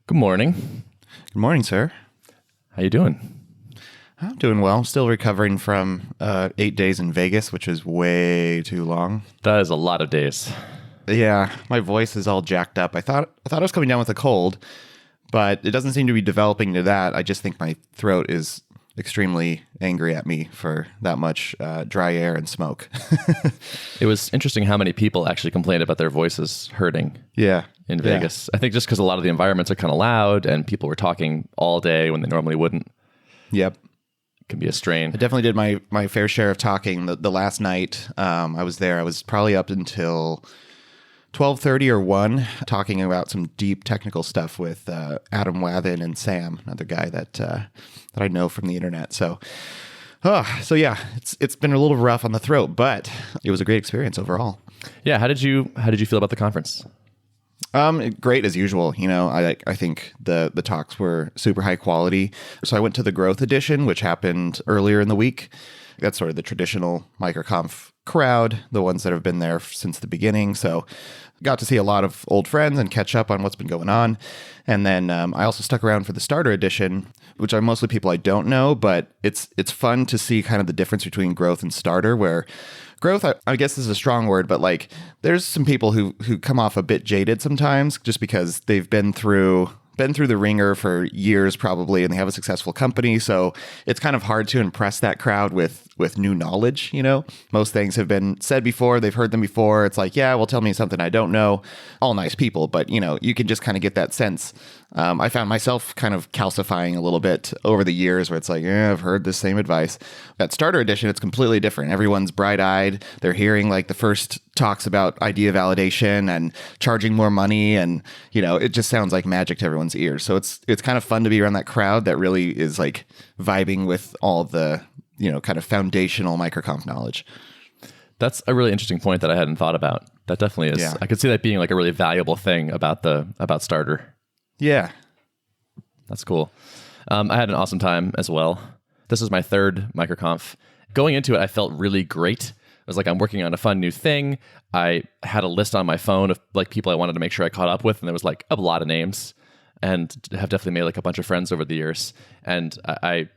Good morning. Good morning, sir. How you doing? I'm doing well. Still recovering from 8 days in Vegas, which is way too long. That is a lot of days. Yeah, my voice is all jacked up. I thought I was coming down with a cold, but it doesn't seem to be developing to that. I just think my throat is extremely angry at me for that much dry air and smoke. It was interesting how many people actually complained about their voices hurting Yeah. in Vegas. I think just because a lot of the environments are kind of loud and people were talking all day when they normally wouldn't. Yep. It can be a strain. I definitely did my fair share of talking. The last night I was there, I was probably up until 12:30 or 1 talking about some deep technical stuff with Adam Wathan and Sam, another guy that I know from the internet. So yeah, it's been a little rough on the throat, but it was a great experience overall. Yeah, how did you feel about the conference? Great as usual. You know, I think the talks were super high quality. So I went to the growth edition, which happened earlier in the week. That's sort of the traditional MicroConf crowd, the ones that have been there since the beginning. So got to see a lot of old friends and catch up on what's been going on. And then I also stuck around for the starter edition, which are mostly people I don't know, but it's fun to see kind of the difference between growth and starter, where growth, I guess is a strong word, but like there's some people who come off a bit jaded sometimes just because they've been through the ringer for years probably, and they have a successful company. So it's kind of hard to impress that crowd with new knowledge. You know, most things have been said before. They've heard them before. It's like, yeah, well, tell me something I don't know. All nice people, but you know, you can just kind of get that sense. I found myself kind of calcifying a little bit over the years where it's like, yeah, I've heard the same advice. That starter edition, it's completely different. Everyone's bright-eyed. They're hearing like the first talks about idea validation and charging more money. And, you know, it just sounds like magic to everyone's ears. So it's kind of fun to be around that crowd that really is like vibing with all the, you know, kind of foundational MicroConf knowledge. That's a really interesting point that I hadn't thought about. That definitely is. Yeah. I could see that being like a really valuable thing about starter. Yeah. That's cool. I had an awesome time as well. This was my third MicroConf. Going into it, I felt really great. It was like I'm working on a fun new thing. I had a list on my phone of like people I wanted to make sure I caught up with, and there was like a lot of names, and have definitely made like a bunch of friends over the years. And I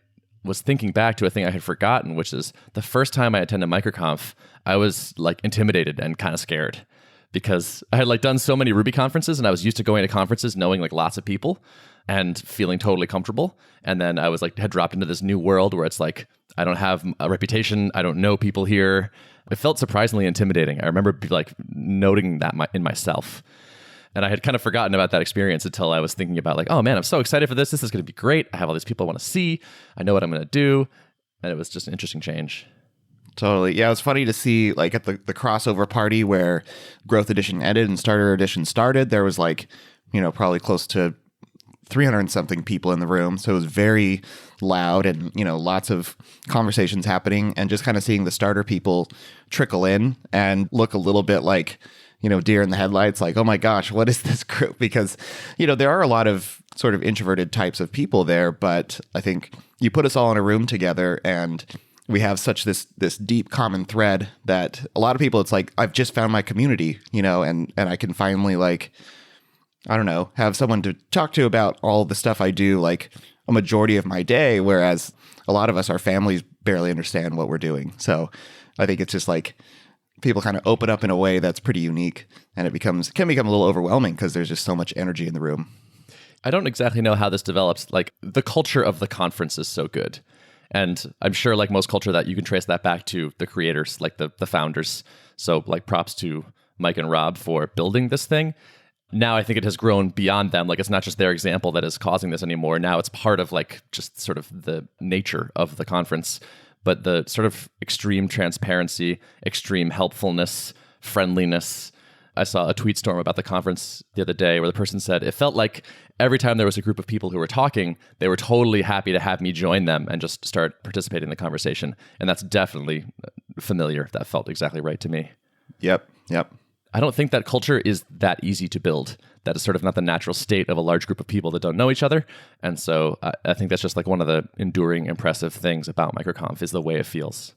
was thinking back to a thing I had forgotten, which is the first time I attended MicroConf, I was like intimidated and kind of scared because I had like done so many Ruby conferences, and I was used to going to conferences knowing like lots of people and feeling totally comfortable. And then I was like, had dropped into this new world where it's like, I don't have a reputation. I don't know people here. It felt surprisingly intimidating. I remember like noting that in myself. And I had kind of forgotten about that experience until I was thinking about like, oh man, I'm so excited for this. This is going to be great. I have all these people I want to see. I know what I'm going to do. And it was just an interesting change. Totally. Yeah, it was funny to see like at the crossover party where Growth Edition ended and Starter Edition started, there was like, you know, probably close to 300 and something people in the room. So it was very loud and, you know, lots of conversations happening, and just kind of seeing the starter people trickle in and look a little bit like, you know, deer in the headlights, like, oh my gosh, what is this group? Because, you know, there are a lot of sort of introverted types of people there, but I think you put us all in a room together and we have such this deep common thread that a lot of people, it's like, I've just found my community, you know, and I can finally like, I don't know, have someone to talk to about all the stuff I do like a majority of my day, whereas a lot of us, our families barely understand what we're doing. So I think it's just like people kind of open up in a way that's pretty unique, and it can become a little overwhelming because there's just so much energy in the room. I don't exactly know how this develops. Like the culture of the conference is so good. And I'm sure like most culture that you can trace that back to the creators, like the founders. So like props to Mike and Rob for building this thing. Now I think it has grown beyond them. Like it's not just their example that is causing this anymore. Now it's part of like just sort of the nature of the conference, but the sort of extreme transparency, extreme helpfulness, friendliness. I saw a tweet storm about the conference the other day where the person said, it felt like every time there was a group of people who were talking, they were totally happy to have me join them and just start participating in the conversation. And that's definitely familiar. That felt exactly right to me. Yep. I don't think that culture is that easy to build. That is sort of not the natural state of a large group of people that don't know each other. And so I think that's just like one of the enduring, impressive things about MicroConf is the way it feels.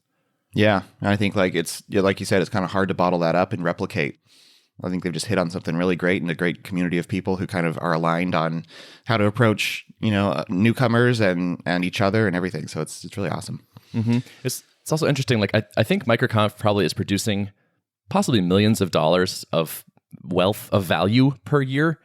Yeah. And I think like it's, like you said, it's kind of hard to bottle that up and replicate. I think they've just hit on something really great and a great community of people who kind of are aligned on how to approach, newcomers and each other and everything. So it's really awesome. Mm-hmm. It's also interesting. Like I think MicroConf probably is producing possibly millions of dollars of wealth of value per year,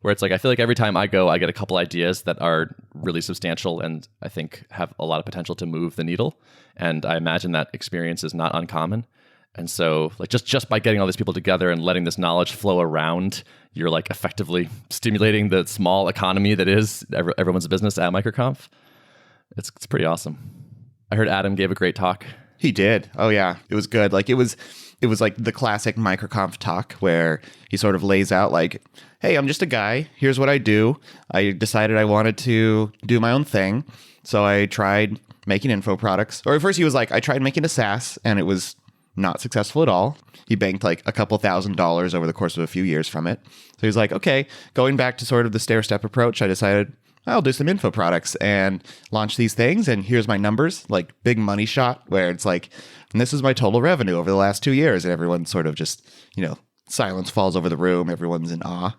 where it's like I feel like every time I go, I get a couple ideas that are really substantial and I think have a lot of potential to move the needle. And I imagine that experience is not uncommon. And so like just by getting all these people together and letting this knowledge flow around, you're like effectively stimulating the small economy that is everyone's business at MicroConf. It's pretty awesome. I heard Adam gave a great talk. He did. Oh yeah, it was good. Like it was like the classic MicroConf talk where he sort of lays out like, hey, I'm just a guy. Here's what I do. I decided I wanted to do my own thing. So I tried making info products. Or at first he was like, I tried making a SaaS and it was not successful at all. He banked like a couple $1,000s over the course of a few years from it. So he was like, okay, going back to sort of the stair-step approach, I decided I'll do some info products and launch these things. And here's my numbers, like big money shot where it's like, and this is my total revenue over the last 2 years. And everyone sort of just, silence falls over the room. Everyone's in awe.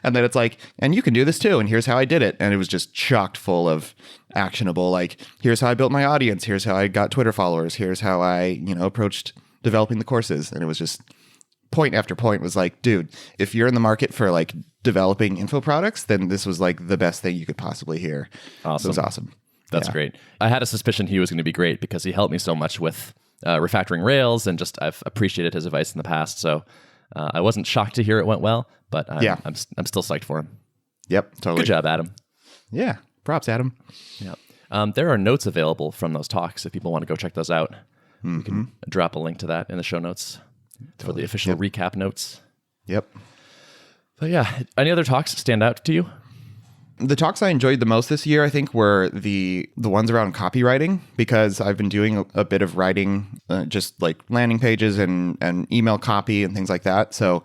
And then it's like, and you can do this too. And here's how I did it. And it was just chocked full of actionable, like, here's how I built my audience. Here's how I got Twitter followers. Here's how I, approached developing the courses. And it was just point after point was like, dude, if you're in the market for like developing info products, then this was like the best thing you could possibly hear. Awesome. It was awesome. That's great. I had a suspicion he was going to be great because he helped me so much with refactoring Rails, and just I've appreciated his advice in the past. So I wasn't shocked to hear it went well, but I'm still psyched for him. Yep, totally. Good job, Adam. Yeah, props, Adam. Yeah. There are notes available from those talks if people want to go check those out. We can drop a link to that in the show notes for the official recap notes. Yep. But yeah, any other talks stand out to you? The talks I enjoyed the most this year, I think, were the ones around copywriting, because I've been doing a bit of writing, just like landing pages and email copy and things like that. So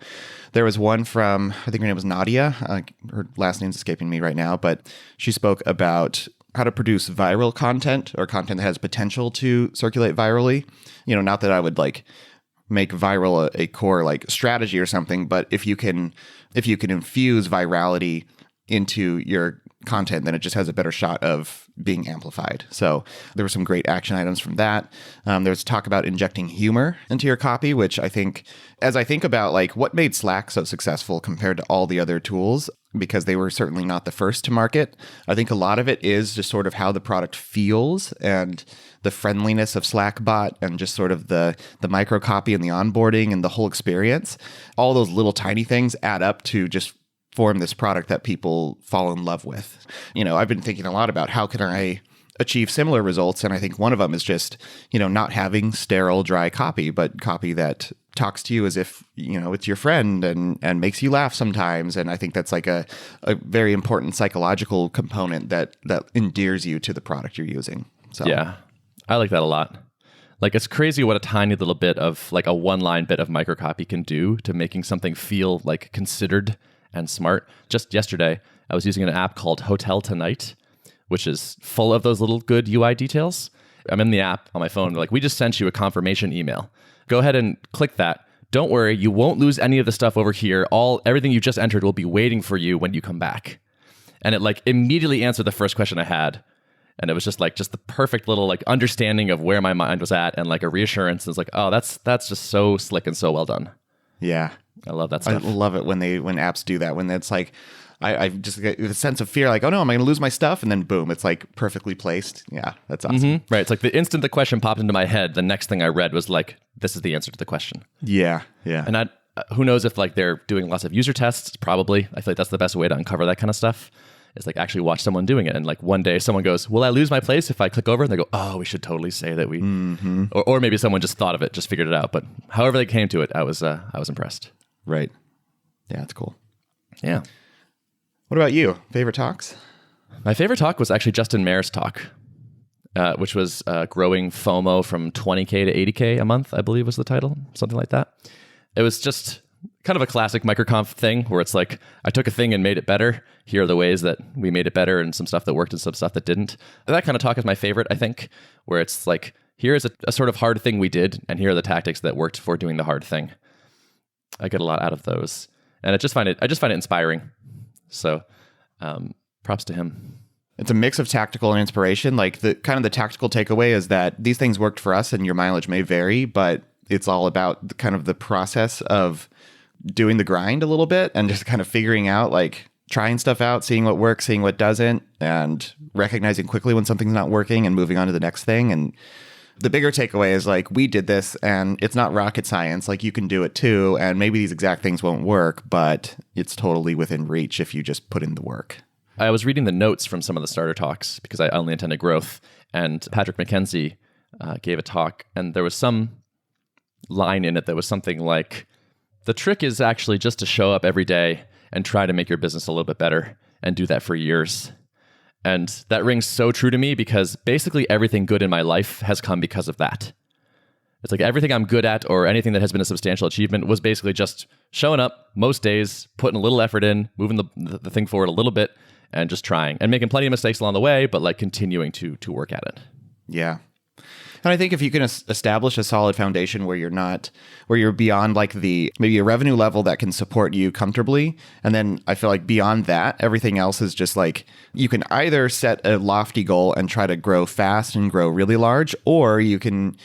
there was one from, I think her name was Nadia. Her last name's escaping me right now, but she spoke about how to produce viral content, or content that has potential to circulate virally. Not that I would like make viral a core like strategy or something, but if you can infuse virality into your content, then it just has a better shot of being amplified. So there were some great action items from that. There's talk about injecting humor into your copy, which I think, as I think about like what made Slack so successful compared to all the other tools, because they were certainly not the first to market, I think a lot of it is just sort of how the product feels and the friendliness of Slackbot and just sort of the micro copy and the onboarding and the whole experience. All those little tiny things add up to just form this product that people fall in love with. I've been thinking a lot about how can I achieve similar results. And I think one of them is just, not having sterile, dry copy, but copy that talks to you as if, it's your friend and makes you laugh sometimes. And I think that's like a very important psychological component that endears you to the product you're using. So yeah, I like that a lot. Like, it's crazy what a tiny little bit of like a one-line bit of microcopy can do to making something feel like considered and smart. Just yesterday, I was using an app called Hotel Tonight, which is full of those little good UI details. I'm in the app on my phone. They're like, we just sent you a confirmation email. Go ahead and click that. Don't worry, you won't lose any of the stuff over here. Everything you just entered will be waiting for you when you come back. And it like immediately answered the first question I had. And it was just the perfect little like understanding of where my mind was at, and like a reassurance. It's like, oh, that's just so slick and so well done. Yeah. I love that stuff. I love it when apps do that, when it's like, I just get the sense of fear, like, oh no, am I going to lose my stuff? And then boom, it's like perfectly placed. Yeah, that's awesome. Mm-hmm. Right. It's like the instant the question popped into my head, the next thing I read was like, this is the answer to the question. Yeah. Yeah. And who knows if like they're doing lots of user tests? Probably. I feel like that's the best way to uncover that kind of stuff. Is like actually watch someone doing it. And like one day someone goes, will I lose my place if I click over? And they go, oh, we should totally say that we, or maybe someone just thought of it, just figured it out. But however they came to it, I was impressed. Right. Yeah, that's cool. Yeah. What about you? Favorite talks? My favorite talk was actually Justin Mayer's talk, which was growing FOMO from 20K to 80K a month, I believe was the title, something like that. It was just kind of a classic MicroConf thing where it's like, I took a thing and made it better. Here are the ways that we made it better, and some stuff that worked and some stuff that didn't. That kind of talk is my favorite, I think, where it's like, here's a sort of hard thing we did, and here are the tactics that worked for doing the hard thing. I get a lot out of those, and I just find it inspiring. So, props to him. It's a mix of tactical and inspiration. Like the tactical takeaway is that these things worked for us, and your mileage may vary, but it's all about the process of doing the grind a little bit and just kind of figuring out, like trying stuff out, seeing what works, seeing what doesn't, and recognizing quickly when something's not working and moving on to the next thing. And the bigger takeaway is like, we did this and it's not rocket science. Like you can do it too. And maybe these exact things won't work, but it's totally within reach if you just put in the work. I was reading the notes from some of the starter talks because I only attended growth, and Patrick McKenzie gave a talk, and there was some line in it that was something like, the trick is actually just to show up every day and try to make your business a little bit better, and do that for years. And that rings so true to me because basically everything good in my life has come because of that. It's like everything I'm good at or anything that has been a substantial achievement was basically just showing up most days, putting a little effort in, moving the thing forward a little bit, and just trying and making plenty of mistakes along the way, but like continuing to work at it. Yeah. And I think if you can establish a solid foundation where you're beyond like maybe a revenue level that can support you comfortably. And then I feel like beyond that, everything else is just like, you can either set a lofty goal and try to grow fast and grow really large, or you can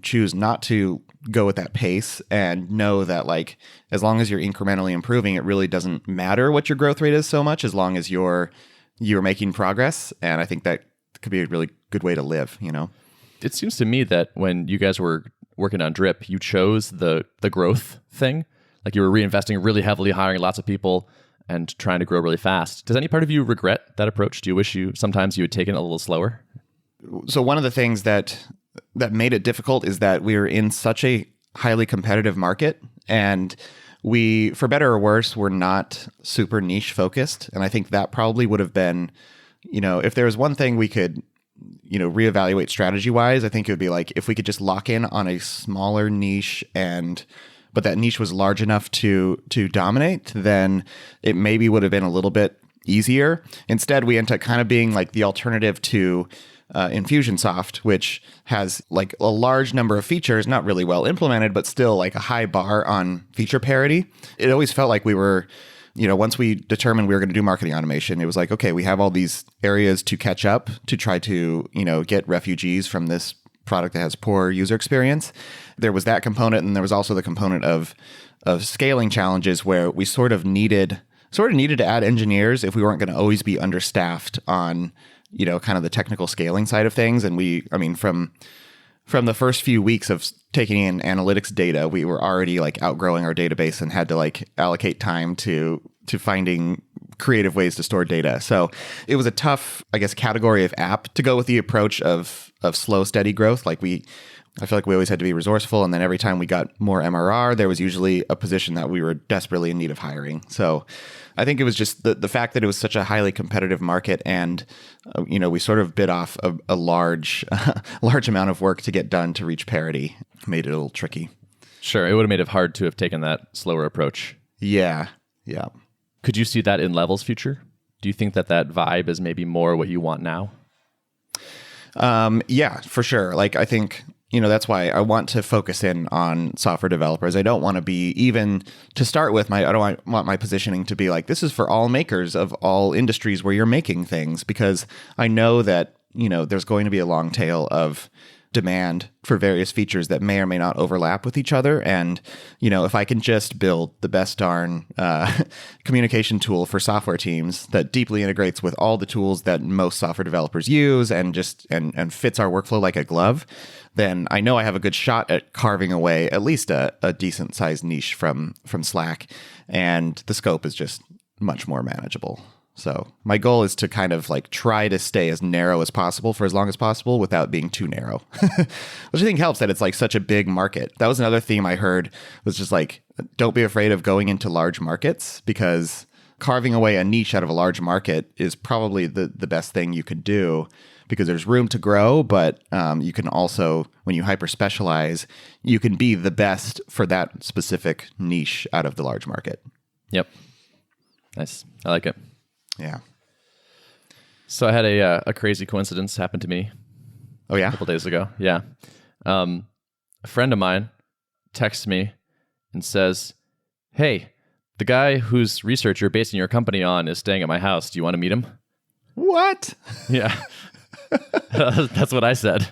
choose not to go at that pace and know that like, as long as you're incrementally improving, it really doesn't matter what your growth rate is so much, as long as you're making progress. And I think that could be a really good way to live, you know? It seems to me that when you guys were working on Drip, you chose the growth thing. Like you were reinvesting really heavily, hiring lots of people and trying to grow really fast. Does any part of you regret that approach? Do you wish sometimes you had taken it a little slower? So one of the things that made it difficult is that we were in such a highly competitive market, and we, for better or worse, were not super niche focused. And I think that probably would have been, if there was one thing we could, reevaluate strategy wise, I think it would be like, if we could just lock in on a smaller niche but that niche was large enough to dominate, then it maybe would have been a little bit easier. Instead, we end up kind of being like the alternative to Infusionsoft, which has like a large number of features, not really well implemented, but still like a high bar on feature parity. It always felt like we were, once we determined we were going to do marketing automation, it was like, okay, we have all these areas to catch up to try to, get refugees from this product that has poor user experience. There was that component, and there was also the component of scaling challenges where we sort of needed to add engineers if we weren't going to always be understaffed on kind of the technical scaling side of things. And from the first few weeks of taking in analytics data, we were already like outgrowing our database and had to like allocate time to finding creative ways to store data. So it was a tough, I guess, category of app to go with the approach of slow, steady growth. Like I feel like we always had to be resourceful. And then every time we got more MRR, there was usually a position that we were desperately in need of hiring. So I think it was just the fact that it was such a highly competitive market, and we sort of bit off a large amount of work to get done to reach parity, made it a little tricky. Sure, it would have made it hard to have taken that slower approach. Yeah. Could you see that in Level's future? Do you think that vibe is maybe more what you want now? Yeah, for sure. Like I think, that's why I want to focus in on software developers. I don't want to be, even to start with, I don't want my positioning to be like, this is for all makers of all industries where you're making things, because I know that, there's going to be a long tail of demand for various features that may or may not overlap with each other. And, if I can just build the best darn communication tool for software teams that deeply integrates with all the tools that most software developers use and and fits our workflow like a glove, then I know I have a good shot at carving away at least a decent sized niche from Slack. And the scope is just much more manageable. So my goal is to kind of like try to stay as narrow as possible for as long as possible without being too narrow, which I think helps that it's like such a big market. That was another theme I heard, was just like, don't be afraid of going into large markets, because carving away a niche out of a large market is probably the best thing you could do, because there's room to grow, but you can also, when you hyper specialize, you can be the best for that specific niche out of the large market. Yep. Nice. I like it. Yeah. So I had a crazy coincidence happen to me. Oh, yeah? A couple days ago. Yeah. A friend of mine texted me and says, "Hey, the guy whose research you're basing your company on is staying at my house. Do you want to meet him?" What? Yeah. That's what I said.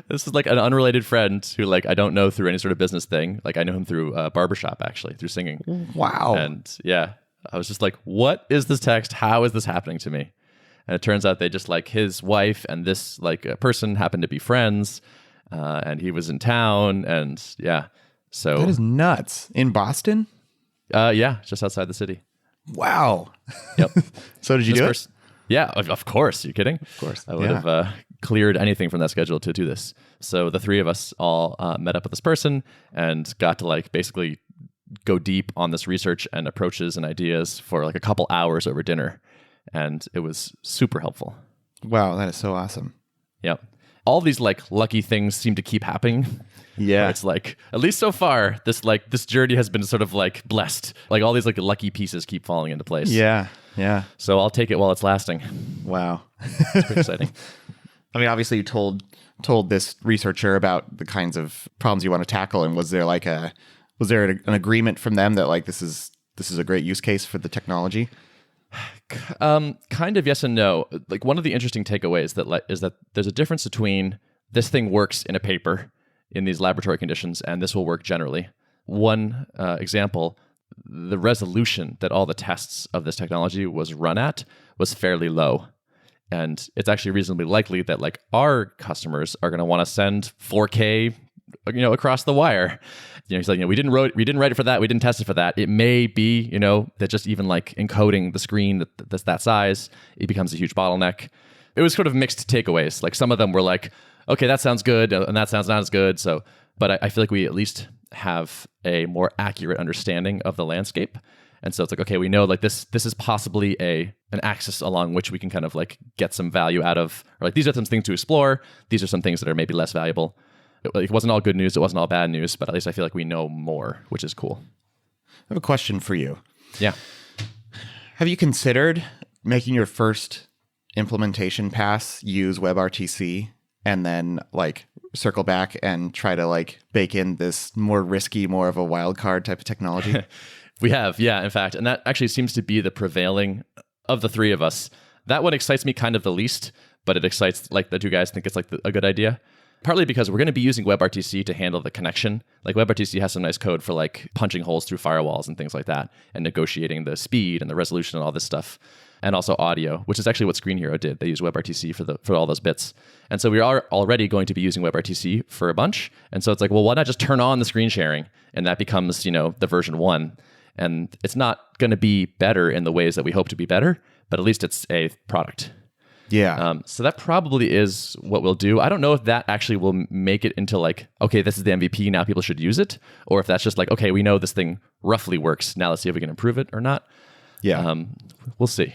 This is like an unrelated friend who like I don't know through any sort of business thing. Like I know him through a barbershop, actually, through singing. Wow. And yeah, I was just like, what is this text? How is this happening to me? And it turns out they just like his wife and this like person happened to be friends, and he was in town, and yeah. So that is nuts. In Boston? Yeah, just outside the city. Wow. Yep. So did you do it? Yeah, of course. You kidding? Of course. I would have cleared anything from that schedule to do this. So the three of us all met up with this person and got to like basically go deep on this research and approaches and ideas for like a couple hours over dinner. And it was super helpful. Wow, that is so awesome. Yep. All these like lucky things seem to keep happening. Yeah. It's like, at least so far, this journey has been sort of like blessed. Like all these like lucky pieces keep falling into place. Yeah. Yeah. So I'll take it while it's lasting. Wow. It's pretty exciting. I mean, obviously you told this researcher about the kinds of problems you want to tackle, and was there an agreement from them that like this is a great use case for the technology? Kind of yes and no. Like one of the interesting takeaways is that there's a difference between this thing works in a paper in these laboratory conditions and this will work generally. One example, the resolution that all the tests of this technology was run at was fairly low. And it's actually reasonably likely that like our customers are going to want to send 4K, across the wire. He's like, we didn't write it for that. We didn't test it for that. It may be, that just even like encoding the screen that's that size, it becomes a huge bottleneck. It was sort of mixed takeaways. Like some of them were like, okay, that sounds good, and that sounds not as good. So, but I feel like we at least have a more accurate understanding of the landscape. And so it's like, okay, we know like this is possibly an axis along which we can kind of like get some value out of, or like these are some things to explore. These are some things that are maybe less valuable. It wasn't all good news. It wasn't all bad news, but at least I feel like we know more, which is cool. I have a question for you. Yeah. Have you considered making your first implementation pass use WebRTC and then like circle back and try to like bake in this more risky, more of a wild card type of technology? We have, yeah, in fact. And that actually seems to be the prevailing of the three of us. That one excites me kind of the least, but it excites like the two guys think it's like a good idea. Partly because we're going to be using WebRTC to handle the connection. Like WebRTC has some nice code for like punching holes through firewalls and things like that, and negotiating the speed and the resolution and all this stuff. And also audio, which is actually what Screen Hero did. They use WebRTC for all those bits. And so we are already going to be using WebRTC for a bunch. And so it's like, well, why not just turn on the screen sharing? And that becomes, the version 1. And it's not going to be better in the ways that we hope to be better, but at least it's a product. Yeah. So that probably is what we'll do. I don't know if that actually will make it into like, okay, this is the MVP, now people should use it. Or if that's just like, okay, we know this thing roughly works. Now let's see if we can improve it or not. Yeah. We'll see.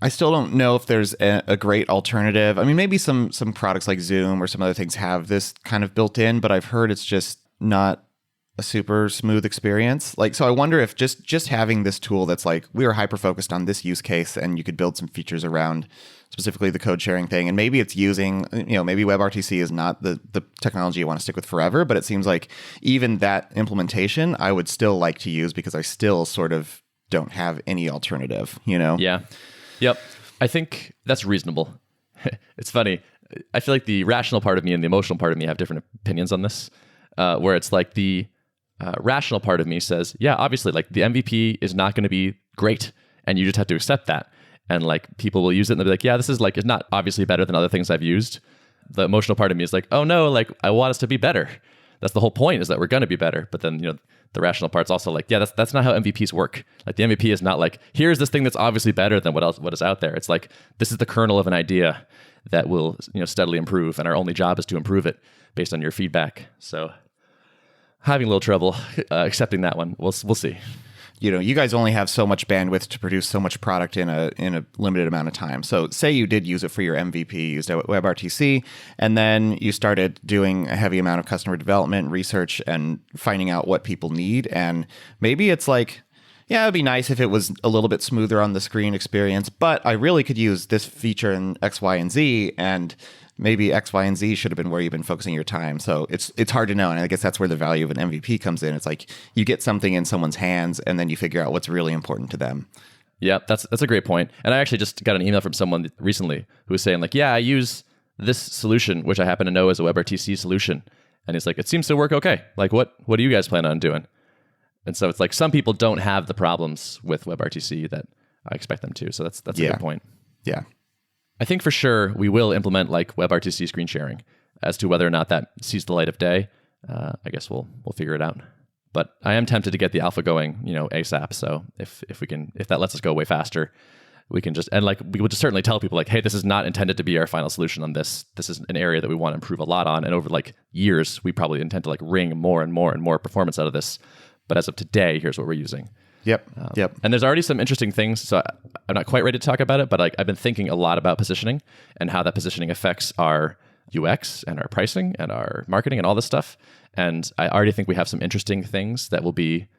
I still don't know if there's a great alternative. I mean, maybe some products like Zoom or some other things have this kind of built in, but I've heard it's just not a super smooth experience. Like, so I wonder if just having this tool that's like, we are hyper focused on this use case and you could build some features around specifically the code sharing thing. And maybe it's using, maybe WebRTC is not the technology you want to stick with forever, but it seems like even that implementation, I would still like to use because I still sort of don't have any alternative, Yeah. Yep. I think that's reasonable. It's funny. I feel like the rational part of me and the emotional part of me have different opinions on this, where it's like the rational part of me says, yeah, obviously, like the MVP is not going to be great, and you just have to accept that. And like people will use it, and they'll be like, yeah, this is like, it's not obviously better than other things I've used. The emotional part of me is like, oh no, like I want us to be better. That's the whole point, is that we're going to be better. But then, the rational part's also like, yeah, that's not how MVPs work. Like the MVP is not like, here's this thing that's obviously better than what is out there. It's like, this is the kernel of an idea that will, steadily improve, and our only job is to improve it based on your feedback. So having a little trouble accepting that one. We'll see. You guys only have so much bandwidth to produce so much product in a limited amount of time. So say you did use it for your MVP, used WebRTC, and then you started doing a heavy amount of customer development, research, and finding out what people need. And maybe it's like, yeah, it'd be nice if it was a little bit smoother on the screen experience, but I really could use this feature in X, Y, and Z. And maybe X, Y, and Z should have been where you've been focusing your time. So it's hard to know. And I guess that's where the value of an MVP comes in. It's like you get something in someone's hands and then you figure out what's really important to them. Yeah, that's a great point. And I actually just got an email from someone recently who was saying like, yeah, I use this solution, which I happen to know is a WebRTC solution. And he's like, it seems to work okay. Like, what do you guys plan on doing? And so it's like some people don't have the problems with WebRTC that I expect them to. So that's a good point. Yeah. I think for sure we will implement like WebRTC screen sharing. As to whether or not that sees the light of day, I guess we'll figure it out. But I am tempted to get the alpha going, ASAP. So if that lets us go way faster, we can just, and like we would just certainly tell people like, hey, this is not intended to be our final solution on this. This is an area that we want to improve a lot on. And over like years, we probably intend to like wring more and more and more performance out of this. But as of today, here's what we're using. Yep. And there's already some interesting things. So I'm not quite ready to talk about it, but like I've been thinking a lot about positioning and how that positioning affects our UX and our pricing and our marketing and all this stuff. And I already think we have some interesting things that will be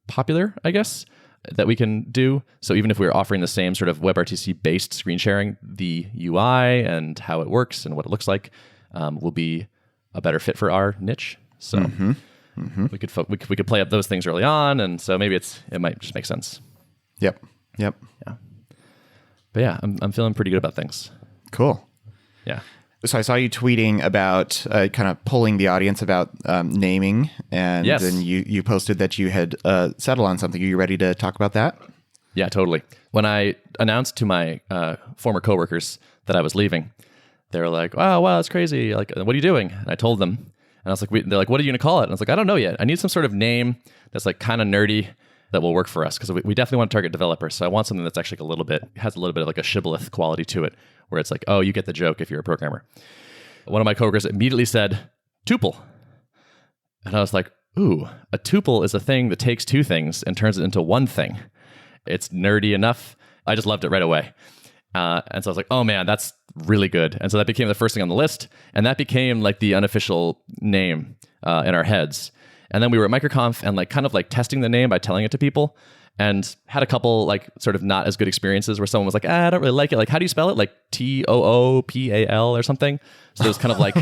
popular, I guess, that we can do. So even if we're offering the same sort of WebRTC based screen sharing, the UI and how it works and what it looks like will be a better fit for our niche. So we could play up those things early on, and so maybe it might just make sense. Yep. Yeah. But yeah, I'm feeling pretty good about things. Cool. Yeah. So I saw you tweeting about kind of polling the audience about naming, and yes. then you posted that you had settled on something. Are you ready to talk about that? Yeah, totally. When I announced to my former coworkers that I was leaving, they were like, "Oh, wow, that's crazy! Like, what are you doing?" And I told them, and I was like, "They're like, what are you going to call it?" And I was like, "I don't know yet. I need some sort of name that's like kind of nerdy that will work for us because we definitely want to target developers. So I want something that's actually has a little bit of like a shibboleth quality to it, where it's like, oh, you get the joke if you're a programmer." One of my coworkers immediately said, "Tuple." And I was like, ooh, a tuple is a thing that takes two things and turns it into one thing. It's nerdy enough. I just loved it right away. And so I was like, oh man, that's really good. And so that became the first thing on the list. And that became like the unofficial name in our heads. And then we were at MicroConf and like kind of like testing the name by telling it to people, and had a couple like sort of not as good experiences where someone was like, I don't really like it. Like, how do you spell it? Like TOOPAL or something. So it was kind of like,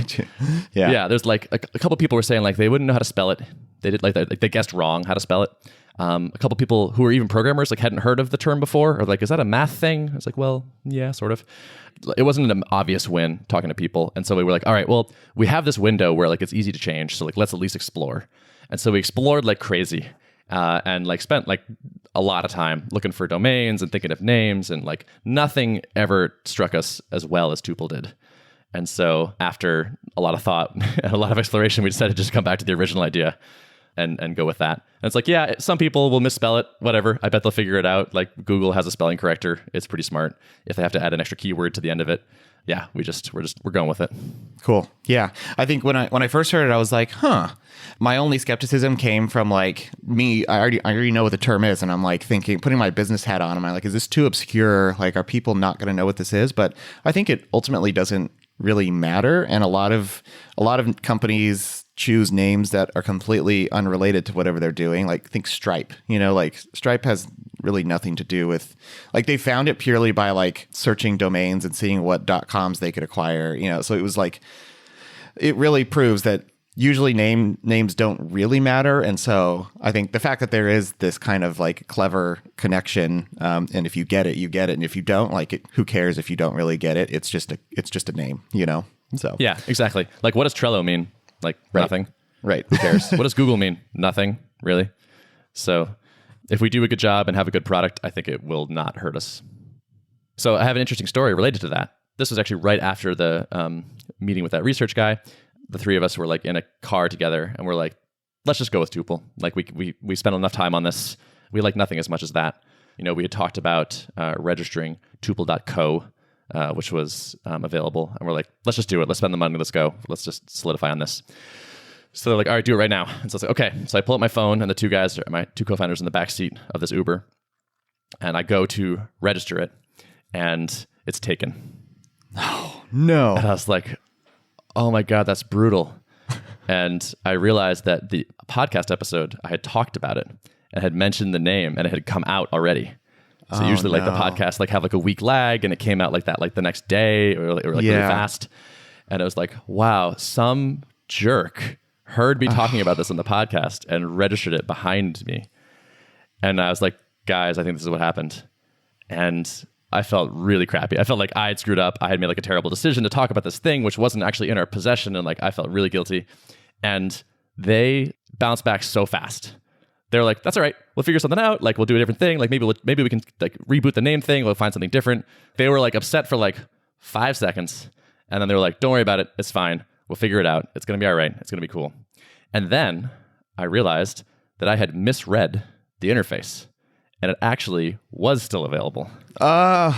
yeah, there's like a couple people were saying like they wouldn't know how to spell it. They did like they guessed wrong how to spell it. A couple people who were even programmers like hadn't heard of the term before, or like, is that a math thing? I was like, well, yeah, sort of. It wasn't an obvious win talking to people. And so we were like, all right, well, we have this window where like it's easy to change. So like, let's at least explore. And so we explored like crazy. And like spent like a lot of time looking for domains and thinking of names, and like nothing ever struck us as well as Tuple did. And so after a lot of thought and a lot of exploration, we decided to just come back to the original idea and go with that. And it's like, yeah, some people will misspell it, whatever. I bet they'll figure it out. Like Google has a spelling corrector. It's pretty smart. If they have to add an extra keyword to the end of it, yeah, we're going with it. Cool. Yeah. I think when I first heard it, I was like, my only skepticism came from like me. I already know what the term is. And I'm like thinking, putting my business hat on, am I like, is this too obscure? Like, are people not going to know what this is? But I think it ultimately doesn't really matter. And a lot of companies choose names that are completely unrelated to whatever they're doing. Like think Stripe, like Stripe has really nothing to do with, like they found it purely by like searching domains and seeing what .coms they could acquire, so it was like, it really proves that usually names don't really matter. And so I think the fact that there is this kind of like clever connection, and if you get it, you get it. And if you don't like it, who cares if you don't really get it? It's just a name, so. Yeah, exactly. Like what does Trello mean? Like nothing. Right. Who cares? What does Google mean? Nothing, really. So if we do a good job and have a good product, I think it will not hurt us. So I have an interesting story related to that. This was actually right after the meeting with that research guy. The three of us were like in a car together and we're like, let's just go with Tuple. Like we spent enough time on this. We like nothing as much as that. We had talked about registering tuple.co, which was available. And we're like, let's just do it. Let's spend the money. Let's go. Let's just solidify on this. So they're like, all right, do it right now. And so I was like, okay. So I pull up my phone and the two guys, my two co-founders in the back seat of this Uber. And I go to register it and it's taken. Oh, no. And I was like, oh my God, that's brutal. And I realized that the podcast episode, I had talked about it and had mentioned the name and it had come out already. So usually like the podcast like have like a week lag, and it came out like that like the next day or like really fast. And it was like, wow, some jerk heard me talking about this on the podcast and registered it behind me. And I was like, guys, I think this is what happened. And I felt really crappy. I felt like I had screwed up. I had made like a terrible decision to talk about this thing, which wasn't actually in our possession. And like, I felt really guilty. And they bounced back so fast. They're like, that's all right. We'll figure something out. Like, we'll do a different thing. Like, maybe we can like reboot the name thing. We'll find something different. They were like upset for like 5 seconds. And then they were like, don't worry about it. It's fine. We'll figure it out. It's going to be all right. It's going to be cool. And then I realized that I had misread the interface, and it actually was still available. I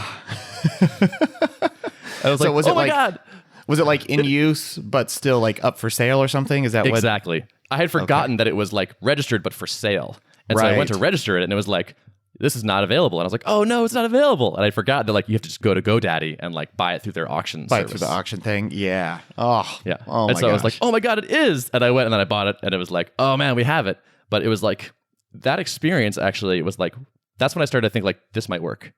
was like, oh my God. Was it like in use, but still like up for sale or something? Is that what? Exactly. I had forgotten that it was like registered, but for sale. And so I went to register it, and it was like, this is not available. And I was like, oh no, it's not available. And I forgot that like you have to just go to GoDaddy and like buy it through their auction service. Through the auction thing. Yeah. Oh, yeah. Oh, and so I was like, oh my God, it is. And I went and then I bought it, and it was like, oh man, we have it. But it was like that experience actually was like, that's when I started to think like this might work,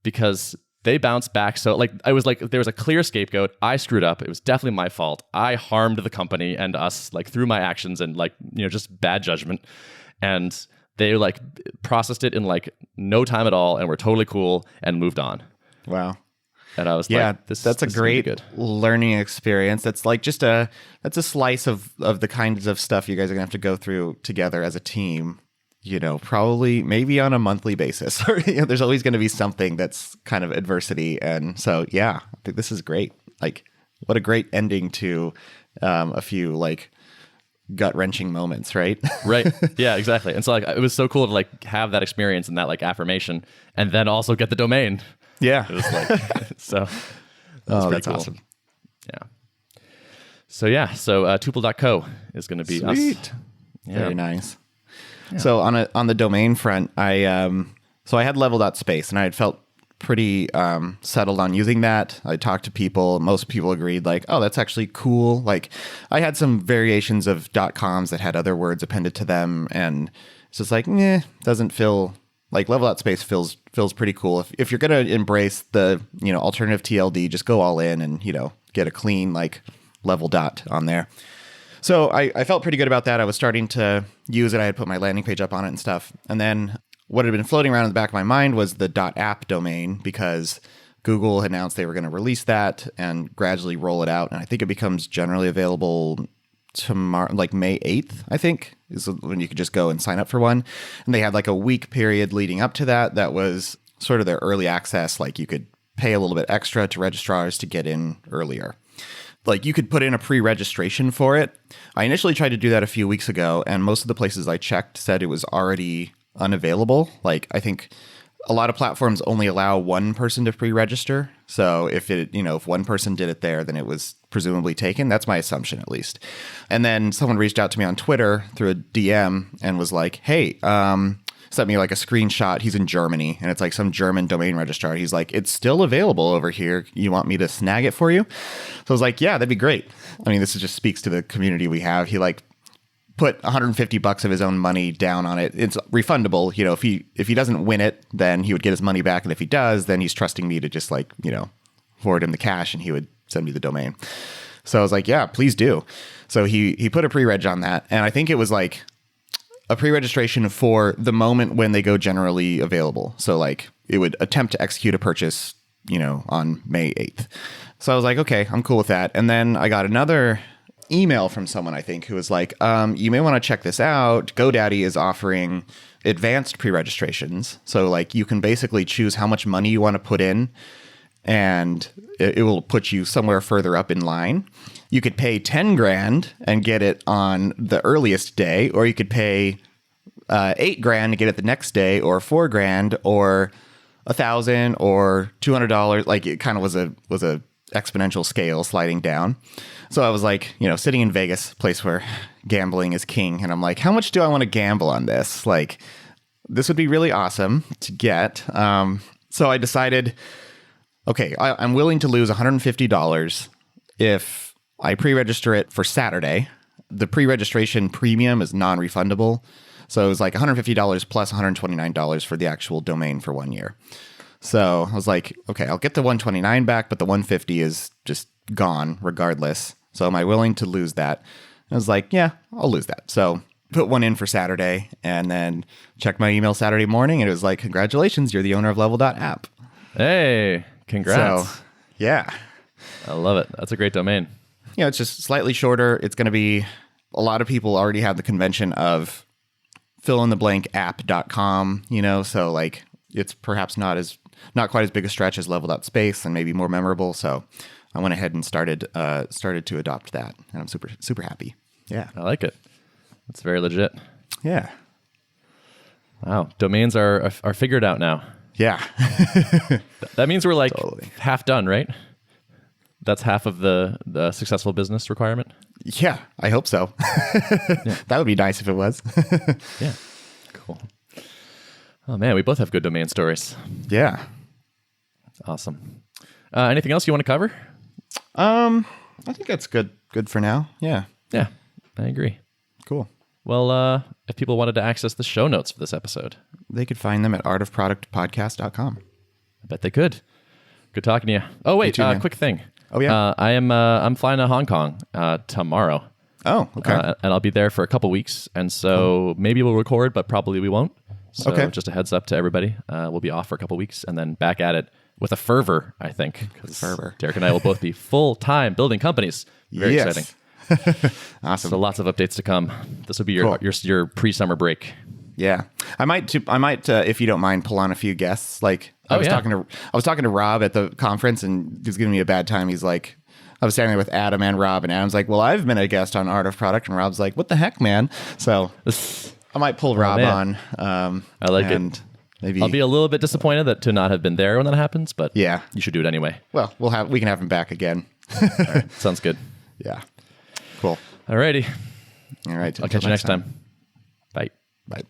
because they bounced back. So like, I was like, there was a clear scapegoat. I screwed up. It was definitely my fault. I harmed the company and us like through my actions and like, just bad judgment. And they like processed it in like no time at all and were totally cool and moved on. Wow. And I was like, that's a great learning experience. That's like that's a slice of the kinds of stuff you guys are gonna have to go through together as a team, probably maybe on a monthly basis. Or there's always going to be something that's kind of adversity. And so, yeah, I think this is great. Like, what a great ending to a few like gut-wrenching moments, right? Right. Yeah, exactly. And so like it was so cool to like have that experience and that like affirmation, and then also get the domain. Yeah. It was like so that's cool. Awesome. Yeah. So tuple.co is going to be Sweet. us. Yeah. Very nice. Yeah. So on the domain front, I had level.space, and I had felt pretty settled on using that. I talked to people. Most people agreed like, oh, that's actually cool. Like, I had some variations of .coms that had other words appended to them, and it's just like, doesn't feel like level.space feels pretty cool. If you're gonna embrace the alternative TLD, just go all in and get a clean like level dot on there. So I felt pretty good about that. I was starting to use it. I had put my landing page up on it and stuff, and then what had been floating around in the back of my mind was the .app domain, because Google had announced they were going to release that and gradually roll it out. And I think it becomes generally available tomorrow, like May 8th, I think, is when you could just go and sign up for one. And they had like a week period leading up to that. That was sort of their early access. Like, you could pay a little bit extra to registrars to get in earlier. Like, you could put in a pre-registration for it. I initially tried to do that a few weeks ago, and most of the places I checked said it was already unavailable. Like, I think a lot of platforms only allow one person to pre-register. So if one person did it there, then it was presumably taken. That's my assumption, at least. And then someone reached out to me on Twitter through a DM and was like, hey, sent me like a screenshot. He's in Germany, and it's like some German domain registrar. He's like, it's still available over here. You want me to snag it for you? So I was like, yeah, that'd be great. I mean, this just speaks to the community we have. He like put $150 of his own money down on it. It's refundable. If he doesn't win it, then he would get his money back. And if he does, then he's trusting me to just like, forward him the cash, and he would send me the domain. So I was like, yeah, please do. So he put a pre-reg on that. And I think it was like a pre-registration for the moment when they go generally available. So like it would attempt to execute a purchase, on May 8th. So I was like, okay, I'm cool with that. And then I got another email from someone, I think, who was like, you may want to check this out. GoDaddy is offering advanced pre-registrations. So like you can basically choose how much money you want to put in, and it will put you somewhere further up in line. You could pay 10 grand and get it on the earliest day, or you could pay 8 grand to get it the next day, or 4 grand, or $1,000 or $200. Like, it kind of was a exponential scale sliding down. So I was like, sitting in Vegas, place where gambling is king, and I'm like, how much do I want to gamble on this? Like, this would be really awesome to get. So I decided, okay, I'm willing to lose $150 if I pre-register it for Saturday. The pre-registration premium is non-refundable. So it was like $150 plus $129 for the actual domain for 1 year. So I was like, okay, I'll get the $129 back, but the $150 is just gone regardless. So am I willing to lose that? I was like, yeah, I'll lose that. So put one in for Saturday and then checked my email Saturday morning and it was like, congratulations, you're the owner of level.app. Hey, congrats. So, yeah. I love it. That's a great domain. You know, it's just slightly shorter. It's going to be, a lot of people already have the convention of fill in the blank app.com, you know, so like it's perhaps not quite as big a stretch as level.space and maybe more memorable. So I went ahead and started to adopt that and I'm super, super happy. Yeah. I like it. It's very legit. Yeah. Wow. Domains are figured out now. Yeah. That means we're like Totally. half done, right? That's half of the successful business requirement. Yeah, I hope so. That would be nice if it was. Yeah. Cool. Oh man, we both have good domain stories. Yeah. Awesome. Anything else you want to cover? I think that's good for now. Yeah. Yeah, I agree. Cool. Well, if people wanted to access the show notes for this episode, They could find them at artofproductpodcast.com. I bet they could. Good talking to you. Oh wait, too, man. quick thing. Oh, yeah? I'm flying to Hong Kong tomorrow. Oh, okay. And I'll be there for a couple weeks, and so maybe we'll record, but probably we won't. So Okay. just a heads up to everybody. We'll be off for a couple weeks, and then back at it with a fervor, I think. 'Cause Fervor. Derrick and I will both be full-time building companies. Very Yes. exciting. Awesome. So lots of updates to come. This will be Cool. your pre-summer break. Yeah, I might, if you don't mind, pull on a few guests. Like I was talking to Rob at the conference, and he was giving me a bad time. He's like, I was standing there with Adam and Rob, and Adam's like, "Well, I've been a guest on Art of Product," and Rob's like, "What the heck, man?" So I might pull Rob on. I like it. Maybe I'll be a little bit disappointed to not have been there when that happens, but Yeah. you should do it anyway. Well, we can have him back again. All right. Sounds good. Yeah, cool. Alrighty. All right, I'll catch you next time. Bye. Bye.